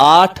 8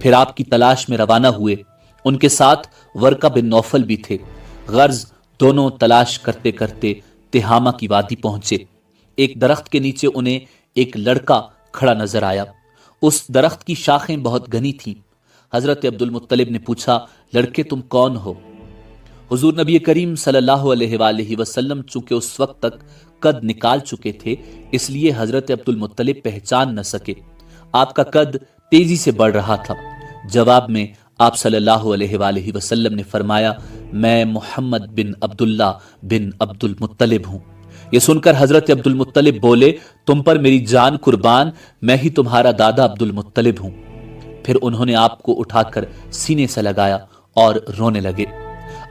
پھر آپ کی تلاش میں روانہ ہوئے۔ ان کے ساتھ ورقہ بن نوفل بھی تھے۔ غرض دونوں تلاش کرتے کرتے تہامہ کی وادی پہنچے۔ ایک درخت کے نیچے انہیں ایک لڑکا کھڑا نظر آیا۔ اس درخت کی شاخیں بہت گھنی تھیں۔ حضرت عبد المطلب نے پوچھا، لڑکے تم کون ہو؟ حضور نبی کریم صلی اللہ علیہ وآلہ وسلم چونکہ اس وقت تک قد نکال چکے تھے، اس لیے حضرت عبد المطلب پہچان نہ سکے۔ آپ کا قد تیزی سے بڑھ رہا تھا۔ جواب میں آپ صلی اللہ علیہ وآلہ وسلم نے فرمایا، میں محمد بن عبداللہ بن عبد المطلب ہوں۔ یہ سن کر حضرت عبد المطلب بولے، تم پر میری جان قربان، میں ہی تمہارا دادا عبد المطلب ہوں۔ پھر انہوں نے آپ کو اٹھا کر سینے سے لگایا اور رونے لگے۔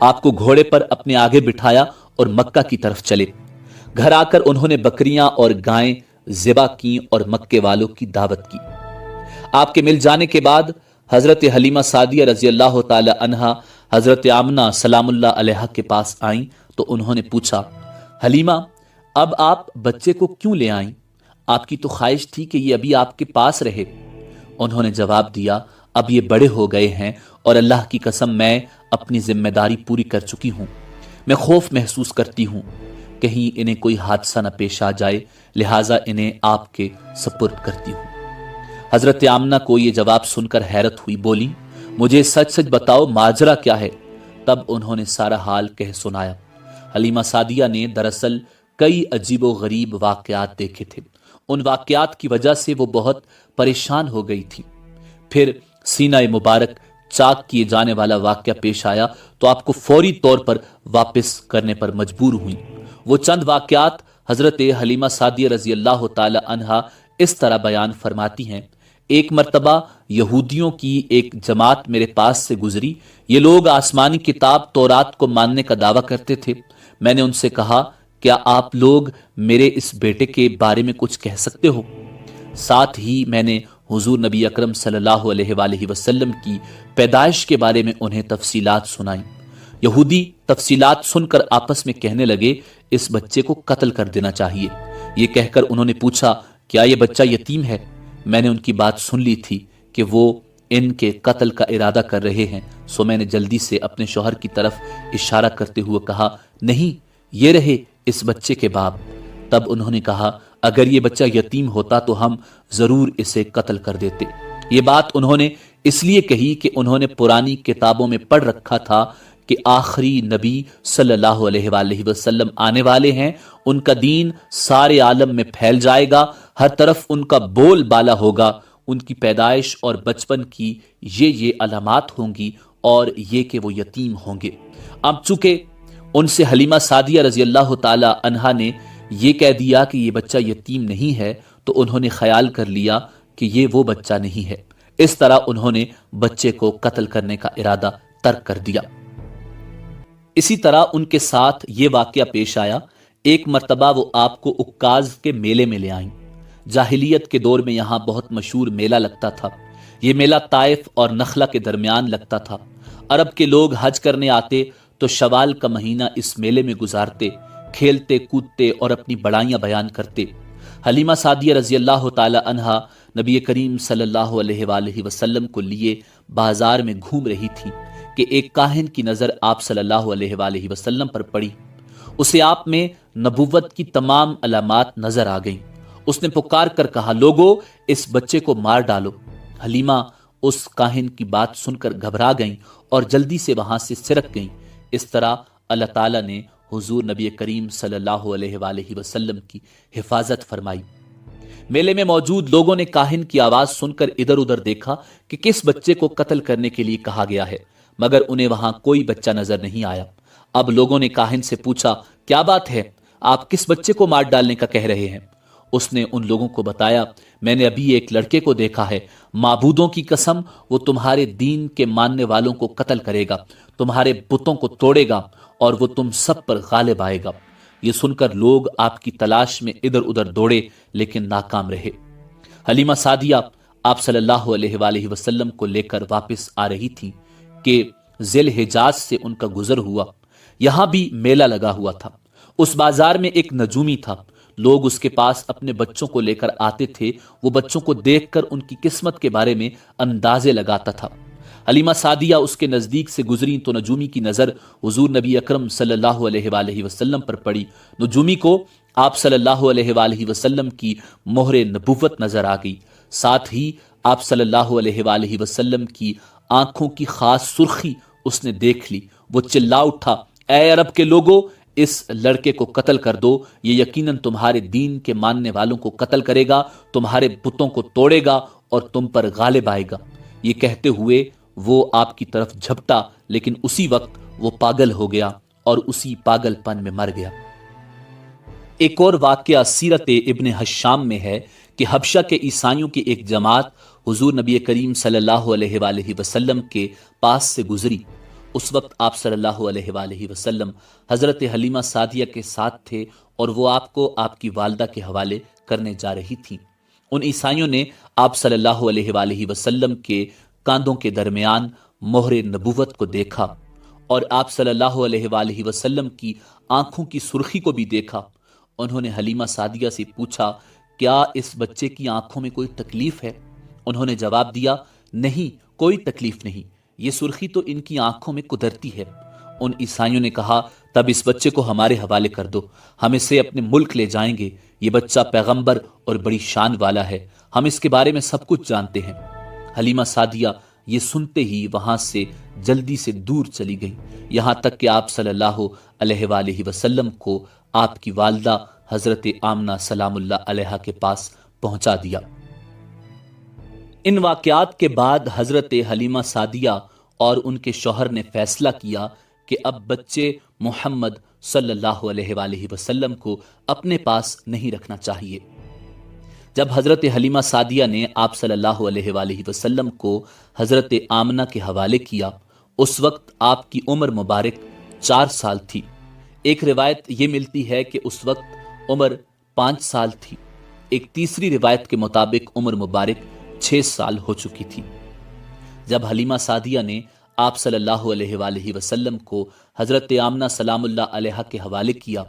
آپ کو گھوڑے پر اپنے آگے بٹھایا اور مکہ کی طرف چلے۔ گھر آ کر انہوں نے بکریاں اور گائیں ذبح کی اور مکے والوں کی دعوت کی۔ آپ کے مل جانے کے بعد حضرت حلیمہ سعدیہ رضی اللہ تعالی عنہا حضرت آمنہ سلام اللہ علیہا کے پاس آئیں تو انہوں نے پوچھا، حلیمہ اب آپ بچے کو کیوں لے آئیں؟ آپ کی تو خواہش تھی کہ یہ ابھی آپ کے پاس رہے۔ انہوں نے جواب دیا، اب یہ بڑے ہو گئے ہیں اور اللہ کی قسم میں اپنی ذمہ داری پوری کر چکی ہوں۔ میں خوف محسوس کرتی ہوں کہیں انہیں کوئی حادثہ نہ پیش آ جائے، لہٰذا انہیں آپ کے سپرد کرتی ہوں۔ حضرت آمنہ کو یہ جواب سن کر حیرت ہوئی، بولی، مجھے سچ سچ بتاؤ ماجرا کیا ہے؟ تب انہوں نے سارا حال کہہ سنایا۔ حلیمہ سعدیہ نے دراصل کئی عجیب و غریب واقعات دیکھے تھے۔ ان واقعات کی وجہ سے وہ بہت پریشان ہو گئی تھی۔ پھر سینہ مبارک چاک کیے جانے والا واقعہ پیش آیا تو آپ کو فوری طور پر واپس کرنے پر مجبور ہوئیں۔ وہ چند واقعات حضرت حلیمہ سعدیہ رضی اللہ تعالی عنہا اس طرح بیان فرماتی ہیں، ایک مرتبہ یہودیوں کی ایک جماعت میرے پاس سے گزری۔ یہ لوگ آسمانی کتاب تورات کو ماننے کا دعویٰ کرتے تھے۔ میں نے ان سے کہا، کیا آپ لوگ میرے اس بیٹے کے بارے میں کچھ کہہ سکتے ہو؟ ساتھ ہی میں نے حضور نبی اکرم صلی اللہ علیہ وآلہ وسلم کی پیدائش کے بارے میں انہیں تفصیلات سنائیں۔ یہودی تفصیلات سن کر آپس میں کہنے لگے، اس بچے کو قتل کر دینا چاہیے۔ یہ کہہ کر انہوں نے پوچھا، کیا یہ بچہ یتیم ہے؟ میں نے ان کی بات سن لی تھی کہ وہ ان کے قتل کا ارادہ کر رہے ہیں، سو میں نے جلدی سے اپنے شوہر کی طرف اشارہ کرتے ہوئے کہا، نہیں، یہ رہے اس بچے کے باپ۔ تب انہوں نے کہا، اگر یہ بچہ یتیم ہوتا تو ہم ضرور اسے قتل کر دیتے۔ یہ بات انہوں نے اس لیے کہی کہ انہوں نے پرانی کتابوں میں پڑھ رکھا تھا کہ آخری نبی صلی اللہ علیہ وآلہ وسلم آنے والے ہیں، ان کا دین سارے عالم میں پھیل جائے گا، ہر طرف ان کا بول بالا ہوگا، ان کی پیدائش اور بچپن کی یہ علامات ہوں گی اور یہ کہ وہ یتیم ہوں گے۔ اب چونکہ ان سے حلیمہ سعدیہ رضی اللہ تعالی عنہا نے یہ کہہ دیا کہ یہ بچہ یتیم نہیں ہے، تو انہوں نے خیال کر لیا کہ یہ وہ بچہ نہیں ہے۔ اس طرح انہوں نے بچے کو قتل کرنے کا ارادہ ترک کر دیا۔ اسی طرح ان کے ساتھ یہ واقعہ پیش آیا، ایک مرتبہ وہ آپ کو عکاظ کے میلے میں لے آئیں۔ جاہلیت کے دور میں یہاں بہت مشہور میلہ لگتا تھا۔ یہ میلہ طائف اور نخلہ کے درمیان لگتا تھا۔ عرب کے لوگ حج کرنے آتے تو شوال کا مہینہ اس میلے میں گزارتے، کھیلتے کودتے اور اپنی بڑائیاں بیان کرتے۔ حلیمہ سعدیہ رضی اللہ تعالی عنہا نبی کریم صلی اللہ علیہ وآلہ وسلم کو لیے بازار میں گھوم رہی تھی کہ ایک کاہن کی نظر آپ صلی اللہ علیہ وآلہ وسلم پر پڑی۔ اسے آپ میں نبوت کی تمام علامات نظر آ گئیں۔ اس نے پکار کر کہا، لوگو اس بچے کو مار ڈالو۔ حلیمہ اس کاہن کی بات سن کر گھبرا گئیں اور جلدی سے وہاں سے سرک گئیں۔ اس طرح اللہ تعالیٰ نے حضور نبی کریم صلی اللہ علیہ وآلہ وسلم کی حفاظت فرمائی۔ میلے میں موجود لوگوں نے کاہن کی آواز سن کر ادھر ادھر دیکھا کہ کس بچے کو قتل کرنے کے لیے کہا گیا ہے، مگر انہیں وہاں کوئی بچہ نظر نہیں آیا۔ اب لوگوں نے کاہن سے پوچھا، کیا بات ہے، آپ کس بچے کو مار ڈالنے کا کہہ رہے ہیں؟ اس نے ان لوگوں کو بتایا، میں نے ابھی ایک لڑکے کو دیکھا ہے، معبودوں کی قسم وہ تمہارے دین کے ماننے والوں کو قتل کرے گا، تمہارے بتوں کو توڑے گا اور وہ تم سب پر غالب آئے گا۔ یہ سن کر لوگ آپ کی تلاش میں ادھر ادھر دوڑے لیکن ناکام رہے۔ حلیمہ سعدیہ آپ صلی اللہ علیہ وآلہ وسلم کو لے کر واپس آ رہی تھی کہ ذی الحجاز سے ان کا گزر ہوا۔ یہاں بھی میلہ لگا ہوا تھا۔ اس بازار میں ایک نجومی تھا۔ لوگ اس کے پاس اپنے بچوں کو لے کر آتے تھے، وہ بچوں کو دیکھ کر ان کی قسمت کے بارے میں اندازے لگاتا تھا۔ حلیمہ سعدیہ اس کے نزدیک سے گزری تو نجومی کی نظر حضور نبی اکرم صلی اللہ علیہ وآلہ وسلم پر پڑی۔ نجومی کو آپ صلی اللہ علیہ وآلہ وسلم کی مہر نبوت نظر آ گئی، ساتھ ہی آپ صلی اللہ علیہ وآلہ وسلم کی آنکھوں کی خاص سرخی اس نے دیکھ لی۔ وہ چلا اٹھا، اے عرب کے لوگو، اس لڑکے کو قتل کر دو، یہ یقیناً تمہارے دین کے ماننے والوں کو قتل کرے گا، تمہارے بتوں کو توڑے گا اور تم پر غالب آئے گا۔ یہ کہتے ہوئے وہ آپ کی طرف جھپٹا، لیکن اسی وقت وہ پاگل ہو گیا اور اسی پاگل پن میں مر گیا۔ ایک اور واقعہ سیرت ابن حشام میں ہے کہ حبشہ کے عیسائیوں کی ایک جماعت حضور نبی کریم صلی اللہ علیہ وآلہ وسلم کے پاس سے گزری۔ اس وقت آپ صلی اللہ علیہ وآلہ وسلم حضرت حلیمہ سعدیہ کے ساتھ تھے اور وہ آپ کو آپ کی والدہ کے حوالے کرنے جا رہی تھیں۔ ان عیسائیوں نے آپ صلی اللہ علیہ وآلہ وسلم کے کاندھوں کے درمیان مہر نبوت کو دیکھا اور آپ صلی اللہ علیہ وآلہ وسلم کی آنکھوں کی سرخی کو بھی دیکھا۔ انہوں نے حلیمہ سعدیہ سے پوچھا، کیا اس بچے کی آنکھوں میں کوئی تکلیف ہے؟ انہوں نے جواب دیا، نہیں، کوئی تکلیف نہیں، یہ سرخی تو ان کی آنکھوں میں قدرتی ہے۔ ان عیسائیوں نے کہا، تب اس بچے کو ہمارے حوالے کر دو، ہم اسے اپنے ملک لے جائیں گے، یہ بچہ پیغمبر اور بڑی شان والا ہے، ہم اس کے بارے میں سب کچھ جانتے ہیں۔ حلیمہ سعدیہ یہ سنتے ہی وہاں سے جلدی سے دور چلی گئی، یہاں تک کہ آپ صلی اللہ علیہ وآلہ وسلم کو آپ کی والدہ حضرت آمنہ سلام اللہ علیہا کے پاس پہنچا دیا۔ ان واقعات کے بعد حضرت حلیمہ سعدیہ اور ان کے شوہر نے فیصلہ کیا کہ اب بچے محمد صلی اللہ علیہ وآلہ وسلم کو اپنے پاس نہیں رکھنا چاہیے۔ جب حضرت حلیمہ سعدیہ نے آپ صلی اللہ علیہ وآلہ وسلم کو حضرت آمنہ کے حوالے کیا، اس وقت آپ کی عمر مبارک 4 سال تھی۔ ایک روایت یہ ملتی ہے کہ اس وقت عمر 5 سال تھی، ایک تیسری روایت کے مطابق عمر مبارک 6 سال ہو چکی تھی۔ جب حلیمہ سعدیہ نے آپ صلی اللہ علیہ وآلہ وسلم کو حضرت آمنہ سلام اللہ علیہا کے حوالے کیا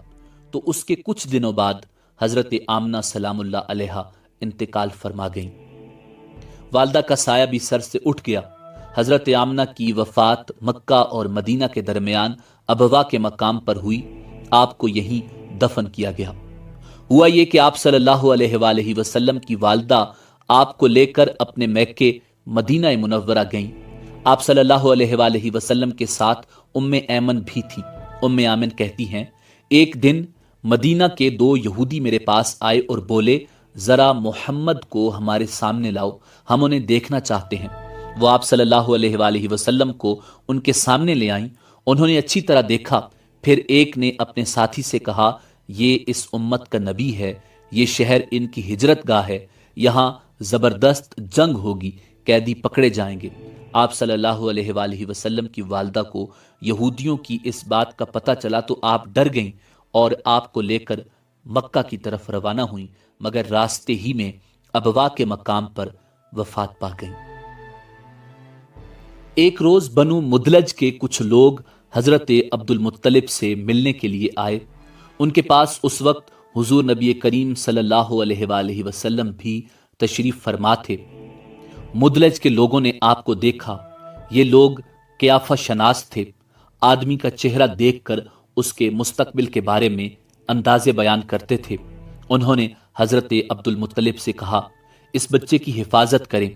تو اس کے کچھ دنوں بعد حضرت آمنہ سلام اللہ علیہا انتقال فرما گئیں۔ والدہ کا سایہ بھی سر سے اٹھ گیا۔ حضرت آمنہ کی وفات مکہ اور مدینہ کے درمیان ابوا کے مقام پر ہوئی، آپ کو یہیں دفن کیا گیا۔ ہوا یہ کہ آپ صلی اللہ علیہ وآلہ وسلم کی والدہ آپ کو لے کر اپنے میکے مدینہ منورہ گئیں۔ آپ صلی اللہ علیہ وآلہ وسلم کے ساتھ ام ایمن بھی تھی۔ ام ایمن کہتی ہیں، ایک دن مدینہ کے 2 یہودی میرے پاس آئے اور بولے، ذرا محمد کو ہمارے سامنے لاؤ، ہم انہیں دیکھنا چاہتے ہیں۔ وہ آپ صلی اللہ علیہ وآلہ وسلم کو ان کے سامنے لے آئیں۔ انہوں نے اچھی طرح دیکھا، پھر ایک نے اپنے ساتھی سے کہا، یہ اس امت کا نبی ہے، یہ شہر ان کی ہجرت گاہ ہے، یہاں زبردست جنگ ہوگی، قیدی پکڑے جائیں گے۔ آپ صلی اللہ علیہ وآلہ وسلم کی والدہ کو یہودیوں کی اس بات کا پتہ چلا تو آپ ڈر گئیں اور آپ کو لے کر مکہ کی طرف روانہ ہوئیں، مگر راستے ہی میں ابوا کے مقام پر وفات پا گئیں۔ ایک روز بنو مدلج کے کچھ لوگ حضرت عبد المطلب سے ملنے کے لیے آئے۔ ان کے پاس اس وقت حضور نبی کریم صلی اللہ علیہ وآلہ وسلم بھی تشریف فرما تھے۔ مدلج کے لوگوں نے آپ کو دیکھا۔ یہ لوگ قیافہ شناس تھے۔ آدمی کا چہرہ دیکھ کر اس کے مستقبل کے بارے میں اندازے بیان کرتے تھے۔ انہوں نے حضرت عبد المطلب سے کہا، اس بچے کی حفاظت کریں،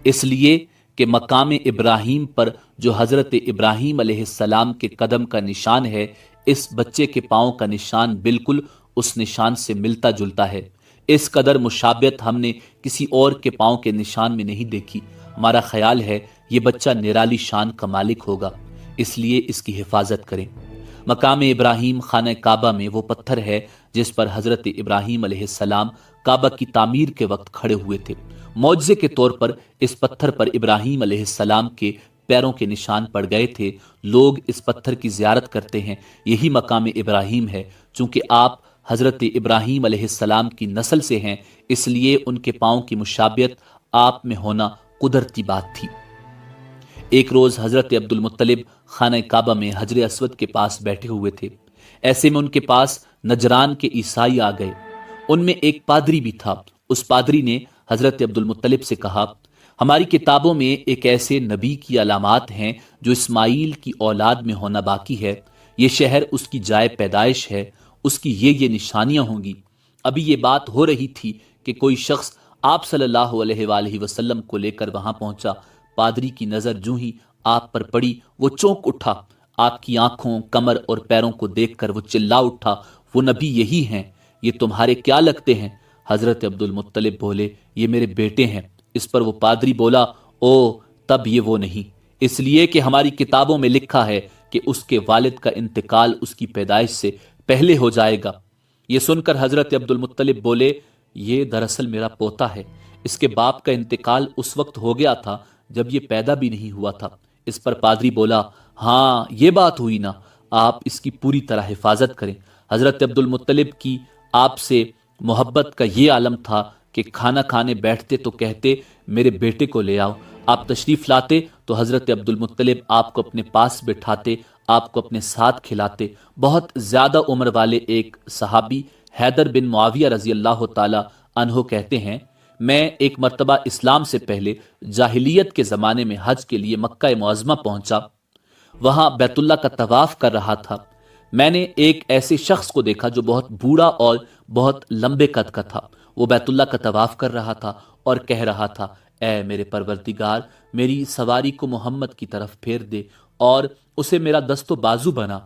اس لیے کہ مقام ابراہیم پر جو حضرت ابراہیم علیہ السلام کے قدم کا نشان ہے، اس بچے کے پاؤں کا نشان بالکل اس نشان سے ملتا جلتا ہے۔ اس قدر مشابہت ہم نے کسی اور کے پاؤں کے نشان میں نہیں دیکھی۔ ہمارا خیال ہے یہ بچہ نرالی شان کا مالک ہوگا، اس لیے اس کی حفاظت کریں۔ مقام ابراہیم خانہ کعبہ میں وہ پتھر ہے جس پر حضرت ابراہیم علیہ السلام کعبہ کی تعمیر کے وقت کھڑے ہوئے تھے۔ معجزے کے طور پر اس پتھر پر ابراہیم علیہ السلام کے پیروں کے نشان پڑ گئے تھے۔ لوگ اس پتھر کی زیارت کرتے ہیں، یہی مقام ابراہیم ہے۔ چونکہ آپ حضرت ابراہیم علیہ السلام کی نسل سے ہیں، اس لیے ان کے پاؤں کی مشابہت آپ میں ہونا قدرتی بات تھی۔ ایک روز حضرت عبد المطلب خانہ کعبہ میں حجر اسود کے پاس بیٹھے ہوئے تھے۔ ایسے میں ان کے پاس نجران کے عیسائی آ گئے۔ ان میں ایک پادری بھی تھا۔ اس پادری نے حضرت عبد المطلب سے کہا، ہماری کتابوں میں ایک ایسے نبی کی علامات ہیں جو اسماعیل کی اولاد میں ہونا باقی ہے، یہ شہر اس کی جائے پیدائش ہے، اس کی یہ نشانیاں ہوں گی۔ ابھی یہ بات ہو رہی تھی کہ کوئی شخص آپ صلی اللہ علیہ وآلہ وسلم کو لے کر وہاں پہنچا۔ پادری کی نظر جوں ہی آپ پر پڑی وہ چونک اٹھا، آپ کی آنکھوں، کمر اور پیروں کو دیکھ کر وہ چلا اٹھا، وہ نبی یہی ہیں، یہ تمہارے کیا لگتے ہیں؟ حضرت عبد المطلب بولے، یہ میرے بیٹے ہیں۔ اس پر وہ پادری بولا، او تب یہ وہ نہیں، اس لیے کہ ہماری کتابوں میں لکھا ہے کہ اس کے والد کا انتقال اس کی پیدائش سے پہلے ہو جائے گا۔ یہ سن کر حضرت عبد المطلب بولے، یہ دراصل میرا پوتا ہے، اس کے باپ کا انتقال اس وقت ہو گیا تھا جب یہ پیدا بھی نہیں ہوا تھا۔ اس پر پادری بولا، ہاں یہ بات ہوئی نا، آپ اس کی پوری طرح حفاظت کریں۔ حضرت عبد المطلب کی آپ سے محبت کا یہ عالم تھا کہ کھانا کھانے بیٹھتے تو کہتے، میرے بیٹے کو لے آؤ۔ آپ تشریف لاتے تو حضرت عبد المطلب آپ کو اپنے پاس بٹھاتے، آپ کو اپنے ساتھ کھلاتے۔ بہت زیادہ عمر والے ایک صحابی حیدر بن معاویہ رضی اللہ تعالی عنہ کہتے ہیں، میں ایک مرتبہ اسلام سے پہلے جاہلیت کے زمانے میں حج کے لیے مکہ معظمہ پہنچا، وہاں بیت اللہ کا طواف کر رہا تھا۔ میں نے ایک ایسے شخص کو دیکھا جو بہت بوڑھا اور بہت لمبے قد کا تھا۔ وہ بیت اللہ کا طواف کر رہا تھا اور کہہ رہا تھا، اے میرے پروردگار، میری سواری کو محمد کی طرف پھیر دے اور اسے میرا دست و بازو بنا۔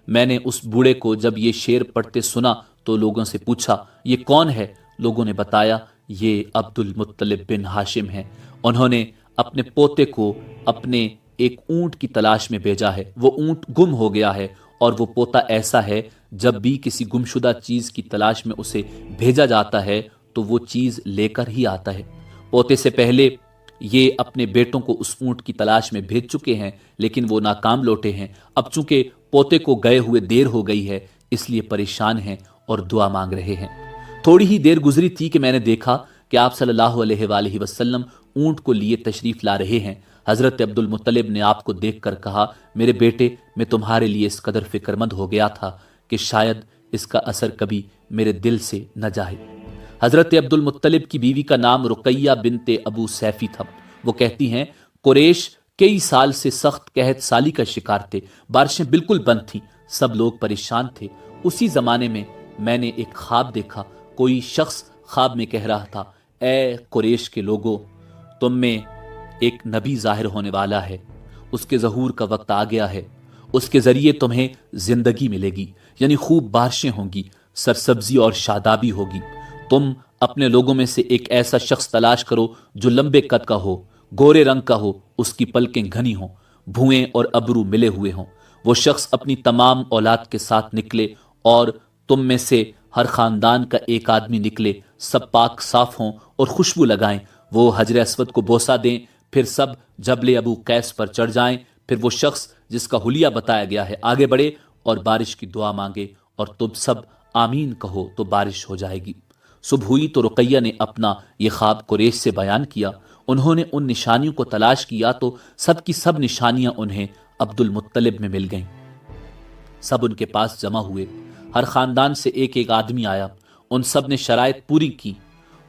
میں نے اس بوڑھے کو جب یہ شعر پڑھتے سنا تو لوگوں سے پوچھا، یہ کون ہے؟ لوگوں نے بتایا، یہ عبد المطلب بن ہاشم ہیں۔ انہوں نے اپنے پوتے کو اپنے ایک اونٹ کی تلاش میں بھیجا ہے، وہ اونٹ گم ہو گیا ہے، اور وہ پوتا ایسا ہے جب بھی کسی گمشدہ چیز کی تلاش میں اسے بھیجا جاتا ہے تو وہ چیز لے کر ہی آتا ہے۔ پوتے سے پہلے یہ اپنے بیٹوں کو اس اونٹ کی تلاش میں بھیج چکے ہیں، لیکن وہ ناکام لوٹے ہیں۔ اب چونکہ پوتے کو گئے ہوئے دیر ہو گئی ہے، اس لیے پریشان ہیں اور دعا مانگ رہے ہیں۔ تھوڑی ہی دیر گزری تھی کہ میں نے دیکھا کہ آپ صلی اللہ علیہ وآلہ وسلم اونٹ کو لیے تشریف لا رہے ہیں۔ حضرت عبد المطلب نے آپ کو دیکھ کر کہا، میرے بیٹے، میں تمہارے لیے اس قدر فکر مند ہو گیا تھا کہ شاید اس کا اثر کبھی میرے دل سے نہ جائے۔ حضرت عبد المطلب کی بیوی کا نام رقیہ بنت ابو سیفی تھا۔ وہ کہتی ہیں، قریش کئی سال سے سخت قحط سالی کا شکار تھے، بارشیں بالکل بند تھیں، سب لوگ پریشان تھے۔ اسی زمانے میں نے ایک خواب دیکھا، کوئی شخص خواب میں کہہ رہا تھا، اے قریش کے لوگو، تم میں ایک نبی ظاہر ہونے والا ہے، اس کے ظہور کا وقت آ گیا ہے، اس کے ذریعے تمہیں زندگی ملے گی، یعنی خوب بارشیں ہوں گی، سرسبزی اور شادابی ہوگی۔ تم اپنے لوگوں میں سے ایک ایسا شخص تلاش کرو جو لمبے قد کا ہو، گورے رنگ کا ہو، اس کی پلکیں گھنی ہوں، بھوئیں اور ابرو ملے ہوئے ہوں۔ وہ شخص اپنی تمام اولاد کے ساتھ نکلے اور تم میں سے ہر خاندان کا ایک آدمی نکلے، سب پاک صاف ہوں اور خوشبو لگائیں۔ وہ حجر اسود کو بوسہ دیں، پھر سب جبل ابو قیس پر چڑھ جائیں، پھر وہ شخص جس کا حلیہ بتایا گیا ہے آگے بڑھے اور بارش کی دعا مانگے، اور تم سب آمین کہو تو بارش ہو جائے گی۔ صبح ہوئی تو رقیہ نے اپنا یہ خواب قریش سے بیان کیا۔ انہوں نے ان نشانیوں کو تلاش کیا تو سب کی سب نشانیاں انہیں عبد المطلب میں مل گئیں۔ سب ان کے پاس جمع ہوئے، ہر خاندان سے ایک ایک آدمی آیا، ان سب نے شرائط پوری کی۔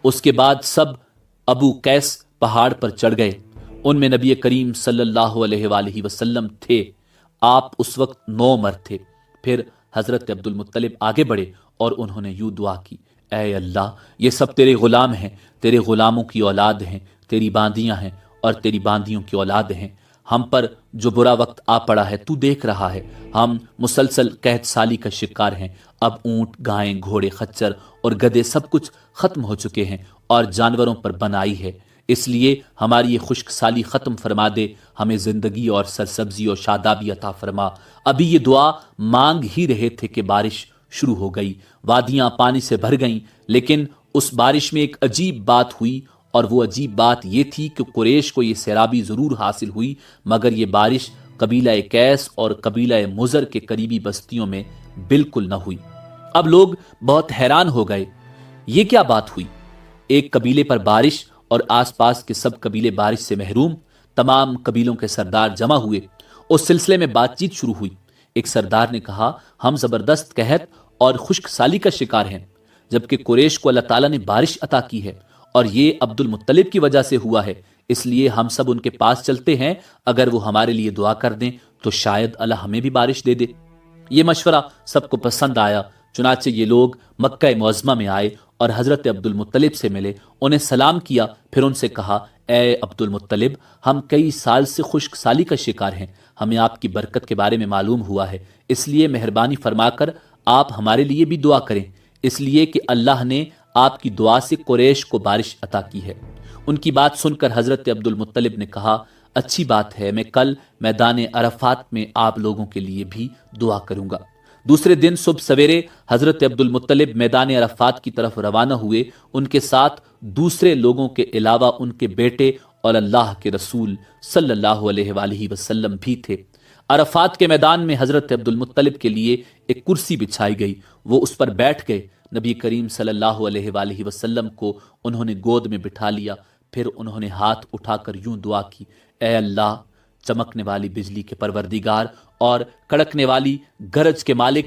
اس کے بعد سب ابو قیس پہاڑ پر چڑھ گئے۔ ان میں نبی کریم صلی اللہ علیہ وآلہ وسلم تھے۔ آپ اس وقت 9 مرد تھے۔ پھر حضرت عبد المطلب آگے بڑھے اور انہوں نے یوں دعا کی، اے اللہ، یہ سب تیرے غلام ہیں، تیرے غلاموں کی اولاد ہیں، تیری باندیاں ہیں اور تیری باندیوں کی اولاد ہیں۔ ہم پر جو برا وقت آ پڑا ہے تو دیکھ رہا ہے، ہم مسلسل قحط سالی کا شکار ہیں۔ اب اونٹ، گائیں، گھوڑے، خچر اور گدھے سب کچھ ختم ہو چکے ہیں اور جانوروں پر بن آئی ہے، اس لیے ہماری یہ خشک سالی ختم فرما دے، ہمیں زندگی اور سرسبزی اور شادابی عطا فرما۔ ابھی یہ دعا مانگ ہی رہے تھے کہ بارش شروع ہو گئی، وادیاں پانی سے بھر گئیں، لیکن اس بارش میں ایک عجیب بات ہوئی، اور وہ عجیب بات یہ تھی کہ قریش کو یہ سیرابی ضرور حاصل ہوئی، مگر یہ بارش قبیلہ قیس اور قبیلہ مضر کے قریبی بستیوں میں بالکل نہ ہوئی۔ اب لوگ بہت حیران ہو گئے، یہ کیا بات ہوئی؟ ایک قبیلے پر بارش اور آس پاس کے سب قبیلے بارش سے محروم۔ تمام قبیلوں کے سردار جمع ہوئے، اس سلسلے میں بات چیت شروع ہوئی۔ ایک سردار نے کہا، ہم زبردست قحط اور خشک سالی کا شکار ہیں، جبکہ قریش کو اللہ تعالیٰ نے بارش عطا کی ہے اور یہ عبد المطلب کی وجہ سے ہوا ہے، اس لیے ہم سب ان کے پاس چلتے ہیں، اگر وہ ہمارے لیے دعا کر دیں تو شاید اللہ ہمیں بھی بارش دے دے۔ یہ مشورہ سب کو پسند آیا، چنانچہ یہ لوگ مکہ معظمہ میں آئے اور حضرت عبد المطلب سے ملے، انہیں سلام کیا، پھر ان سے کہا، اے عبد المطلب، ہم کئی سال سے خشک سالی کا شکار ہیں، ہمیں آپ کی برکت کے بارے میں معلوم ہوا ہے، اس لیے مہربانی فرما کر آپ ہمارے لیے بھی دعا کریں، اس لیے کہ اللہ نے آپ کی دعا سے قریش کو بارش عطا کی ہے۔ ان کی بات سن کر حضرت عبد المطلب نے کہا، اچھی بات ہے، میں کل میدان عرفات میں آپ لوگوں کے لیے بھی دعا کروں گا۔ دوسرے دن صبح سویرے حضرت عبد المطلب میدان عرفات کی طرف روانہ ہوئے، ان کے ساتھ دوسرے لوگوں کے علاوہ ان کے بیٹے اور اللہ کے رسول صلی اللہ علیہ وآلہ وسلم بھی تھے۔ عرفات کے میدان میں حضرت عبد المطلب کے لیے ایک کرسی بچھائی گئی، وہ اس پر بیٹھ گئے، نبی کریم صلی اللہ علیہ وآلہ وسلم کو انہوں نے گود میں بٹھا لیا، پھر انہوں نے ہاتھ اٹھا کر یوں دعا کی، اے اللہ، چمکنے والی بجلی کے پروردگار اور کڑکنے والی گرج کے مالک،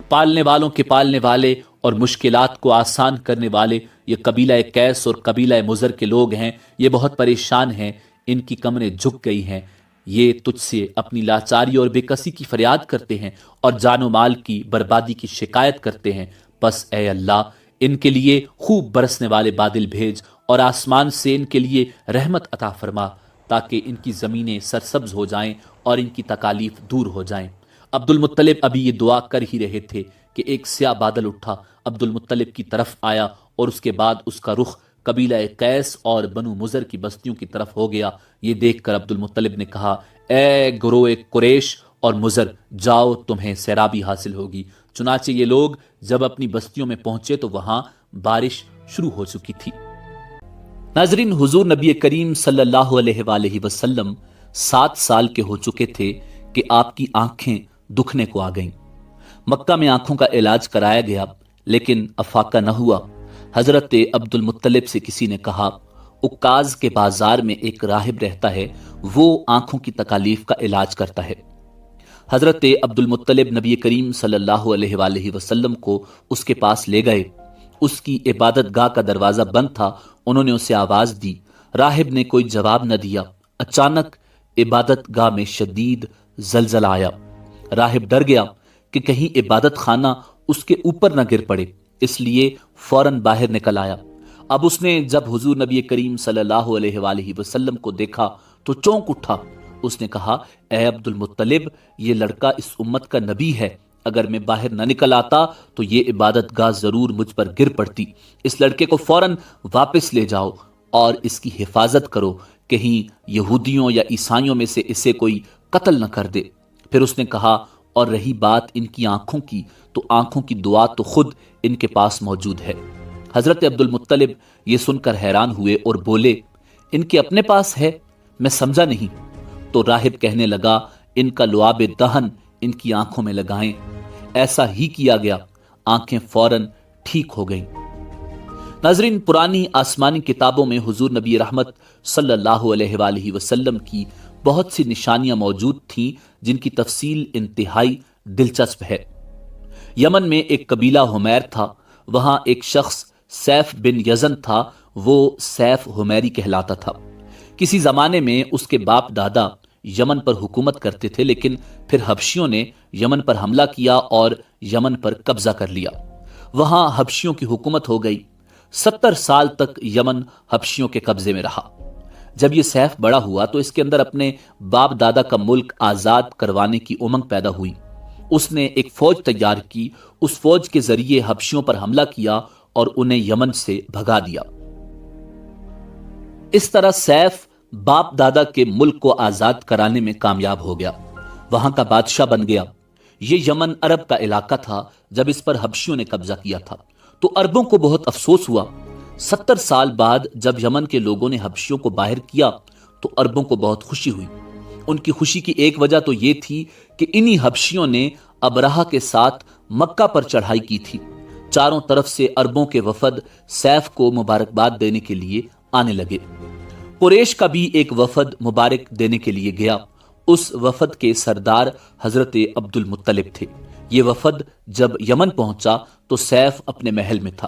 پالنے والوں کے پالنے والے اور مشکلات کو آسان کرنے والے، یہ قبیلہ کیس اور قبیلہ مضر کے لوگ ہیں، یہ بہت پریشان ہیں، ان کی کمریں جھک گئی ہیں، یہ تجھ سے اپنی لاچاری اور بے کسی کی فریاد کرتے ہیں اور جان و مال کی بربادی کی شکایت کرتے ہیں، بس اے اللہ ان کے لیے خوب برسنے والے بادل بھیج اور آسمان سے ان کے لیے رحمت عطا فرما تاکہ ان کی زمینیں سرسبز ہو جائیں اور ان کی تکالیف دور ہو جائیں۔ عبد المطلب ابھی یہ دعا کر ہی رہے تھے کہ ایک سیاہ بادل اٹھا، عبد المطلب کی طرف آیا اور اس کے بعد اس کا رخ قبیلہ قیس اور بنو مضر کی بستیوں کی طرف ہو گیا۔ یہ دیکھ کر عبد المطلب نے کہا، اے گروہ قریش اور مضر، جاؤ تمہیں سیرابی حاصل ہوگی۔ چنانچہ یہ لوگ جب اپنی بستیوں میں پہنچے تو وہاں بارش شروع ہو چکی تھی۔ ناظرین، حضور نبی کریم صلی اللہ علیہ وآلہ وسلم 7 سال کے ہو چکے تھے کہ آپ کی آنکھیں دکھنے کو آ گئیں۔ مکہ میں آنکھوں کا علاج کرایا گیا لیکن افاقہ نہ ہوا۔ حضرت عبد المطلب سے کسی نے کہا، عکاظ کے بازار میں ایک راہب رہتا ہے، وہ آنکھوں کی تکالیف کا علاج کرتا ہے۔ حضرت عبد المطلب نبی کریم صلی اللہ علیہ وآلہ وسلم کو اس کے پاس لے گئے۔ اس کی عبادت گاہ کا دروازہ بند تھا، انہوں نے اسے آواز دی، راہب نے کوئی جواب نہ دیا۔ اچانک عبادت گاہ میں شدید زلزلہ آیا، راہب ڈر گیا کہ کہیں عبادت خانہ اس کے اوپر نہ گر پڑے، اس لیے فوراً باہر نکل آیا۔ اب اس نے جب حضور نبی کریم صلی اللہ علیہ وآلہ وسلم کو دیکھا تو چونک اٹھا، اس نے کہا، اے عبد المطلب، یہ لڑکا اس امت کا نبی ہے، اگر میں باہر نہ نکل آتا تو یہ عبادت گاہ ضرور مجھ پر گر پڑتی، اس لڑکے کو فوراً واپس لے جاؤ اور اس کی حفاظت کرو، کہیں یہودیوں یا عیسائیوں میں سے اسے کوئی قتل نہ کر دے۔ پھر اس نے کہا، اور رہی بات ان کی آنکھوں کی، تو آنکھوں کی دعا تو خود ان کے پاس موجود ہے۔ حضرت عبد المطلب یہ سن کر حیران ہوئے اور بولے، ان کے اپنے پاس ہے؟ میں سمجھا نہیں۔ تو راہب کہنے لگا، ان کا لعاب دہن ان کی آنکھوں میں لگائیں۔ ایسا ہی کیا گیا، آنکھیں فوراً ٹھیک ہو گئیں۔ ناظرین، پرانی آسمانی کتابوں میں حضور نبی رحمت صلی اللہ علیہ وآلہ وسلم کی بہت سی نشانیاں موجود تھیں جن کی تفصیل انتہائی دلچسپ ہے۔ یمن میں ایک قبیلہ حمیر تھا، وہاں ایک شخص سیف بن یزن تھا، وہ سیف حمیری کہلاتا تھا۔ کسی زمانے میں اس کے باپ دادا یمن پر حکومت کرتے تھے، لیکن پھر حبشیوں نے یمن پر حملہ کیا اور یمن پر قبضہ کر لیا۔ وہاں حبشیوں کی حکومت ہو گئی۔ 70 سال تک یمن حبشیوں کے قبضے میں رہا۔ جب یہ سیف بڑا ہوا تو اس کے اندر اپنے باپ دادا کا ملک آزاد کروانے کی امنگ پیدا ہوئی۔ اس نے ایک فوج تیار کی، اس فوج کے ذریعے حبشیوں پر حملہ کیا اور انہیں یمن سے بھگا دیا۔ اس طرح سیف باپ دادا کے ملک کو آزاد کرانے میں کامیاب ہو گیا، وہاں کا بادشاہ بن گیا۔ یہ یمن عرب کا علاقہ تھا جب اس پر حبشیوں نے قبضہ کیا تھا، تو عربوں کو بہت افسوس ہوا۔ 70 سال بعد جب یمن کے لوگوں نے حبشیوں کو باہر کیا تو عربوں کو بہت خوشی ہوئی۔ ان کی خوشی کی ایک وجہ تو یہ تھی کہ انہی حبشیوں نے ابرہہ کے ساتھ مکہ پر چڑھائی کی تھی۔ چاروں طرف سے عربوں کے وفد سیف کو مبارکباد دینے کے لیے آنے لگے۔ قریش کا بھی ایک وفد مبارک دینے کے لیے گیا۔ اس وفد کے سردار حضرت عبد المطلب تھے۔ یہ وفد جب یمن پہنچا تو سیف اپنے محل میں تھا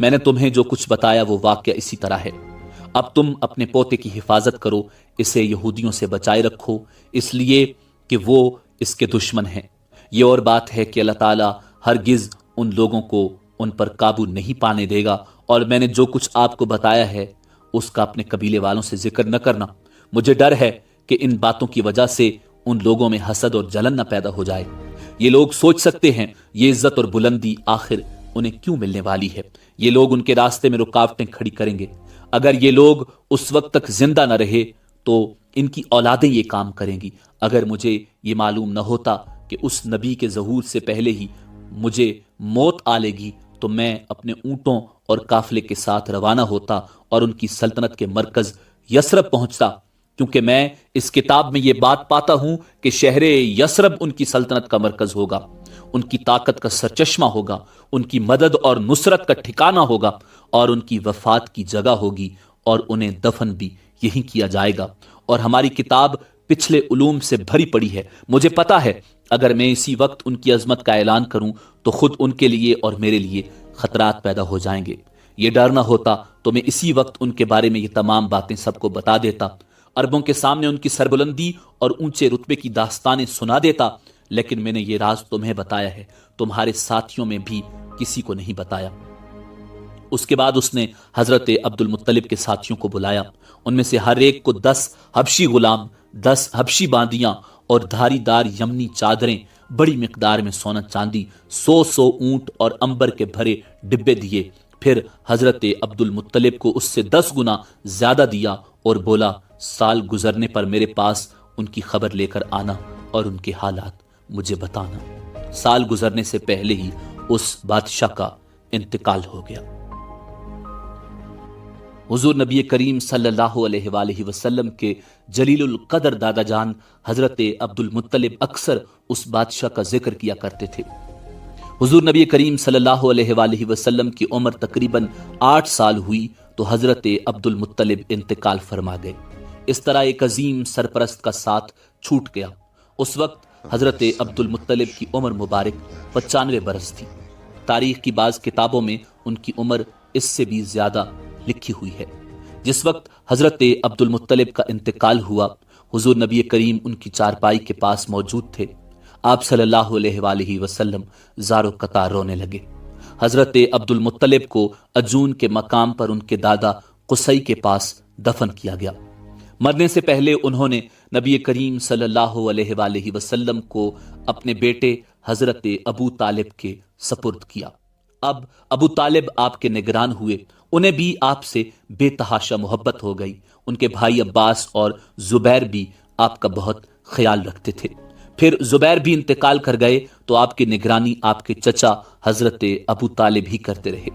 میں نے تمہیں جو کچھ بتایا وہ واقعہ اسی طرح ہے۔ اب تم اپنے پوتے کی حفاظت کرو، اسے یہودیوں سے بچائے رکھو، اس لیے کہ وہ اس کے دشمن ہیں۔ یہ اور بات ہے کہ اللہ تعالیٰ ہرگز ان لوگوں کو ان پر قابو نہیں پانے دے گا، اور میں نے جو کچھ آپ کو بتایا ہے اس کا اپنے قبیلے والوں سے ذکر نہ کرنا۔ مجھے ڈر ہے کہ ان باتوں کی وجہ سے ان لوگوں میں حسد اور جلن نہ پیدا ہو جائے۔ یہ لوگ سوچ سکتے ہیں یہ عزت اور بلندی آخر انہیں کیوں ملنے والی ہے؟ یہ لوگ ان کے راستے میں رکاوٹیں کھڑی کریں گے۔ اگر یہ لوگ اس وقت تک زندہ نہ رہے تو ان کی اولادیں یہ کام کریں گی۔ اگر مجھے یہ معلوم نہ ہوتا کہ اس نبی کے ظہور سے پہلے ہی مجھے موت آ لے گی تو میں اپنے اونٹوں اور قافلے کے ساتھ روانہ ہوتا اور ان کی سلطنت کے مرکز یثرب پہنچتا، کیونکہ میں اس کتاب میں یہ بات پاتا ہوں کہ شہر یثرب ان کی سلطنت کا مرکز ہوگا، ان کی طاقت کا سرچشمہ ہوگا، ان کی مدد اور نصرت کا ٹھکانہ ہوگا، اور ان کی وفات کی جگہ ہوگی، اور انہیں دفن بھی یہی کیا جائے گا۔ اور ہماری کتاب پچھلے علوم سے بھری پڑی ہے۔ مجھے پتا ہے اگر میں اسی وقت ان کی عظمت کا اعلان کروں تو خود ان کے لیے اور میرے لیے خطرات پیدا ہو جائیں گے۔ یہ ڈر نہ ہوتا تو میں اسی وقت ان کے بارے میں یہ تمام باتیں سب کو بتا دیتا، عربوں کے سامنے ان کی سربلندی اور اونچے رتبے کی داستانیں سنا دیتا، لیکن میں نے یہ راز تمہیں بتایا ہے، تمہارے ساتھیوں میں بھی کسی کو نہیں بتایا۔ اس کے بعد اس نے حضرت عبد المطلب کے ساتھیوں کو بلایا، ان میں سے ہر ایک کو 10 حبشی غلام، 10 حبشی باندیاں اور دھاری دار یمنی چادریں، بڑی مقدار میں سونا چاندی، 100 اونٹ اور عنبر کے بھرے ڈبے دیے۔ پھر حضرت عبد المطلب کو اس سے 10 گنا زیادہ دیا اور بولا، سال گزرنے پر میرے پاس ان کی خبر لے کر آنا اور ان کے حالات مجھے بتانا۔ سال گزرنے سے پہلے ہی اس بادشاہ کا انتقال ہو گیا۔ حضور نبی کریم صلی اللہ علیہ وآلہ وسلم کے جلیل القدر دادا جان حضرت عبد المطلب اکثر اس بادشاہ کا ذکر کیا کرتے تھے۔ حضور نبی کریم صلی اللہ علیہ وآلہ وسلم کی عمر تقریباً 8 سال ہوئی تو حضرت عبد المطلب انتقال فرما گئے۔ اس طرح ایک عظیم سرپرست کا ساتھ چھوٹ گیا۔ اس وقت حضرت عبد المطلب کی عمر مبارک 95 برس تھی۔ تاریخ کی بعض کتابوں میں ان کی عمر اس سے بھی زیادہ لکھی ہوئی ہے۔ جس وقت حضرت عبد المطلب کا انتقال ہوا، حضور نبی کریم ان کی چارپائی کے پاس موجود تھے۔ آپ صلی اللہ علیہ وآلہ وسلم زار و قطار رونے لگے۔ حضرت عبد المطلب کو عجون کے مقام پر ان کے دادا قصی کے پاس دفن کیا گیا۔ مرنے سے پہلے انہوں نے نبی کریم صلی اللہ علیہ وآلہ وسلم کو اپنے بیٹے حضرت ابو طالب کے سپرد کیا۔ اب ابو طالب آپ کے نگران ہوئے، انہیں بھی آپ سے بے تحاشا محبت ہو گئی۔ ان کے بھائی عباس اور زبیر بھی آپ کا بہت خیال رکھتے تھے۔ پھر زبیر بھی انتقال کر گئے تو آپ کی نگرانی آپ کے چچا حضرت ابو طالب ہی کرتے رہے۔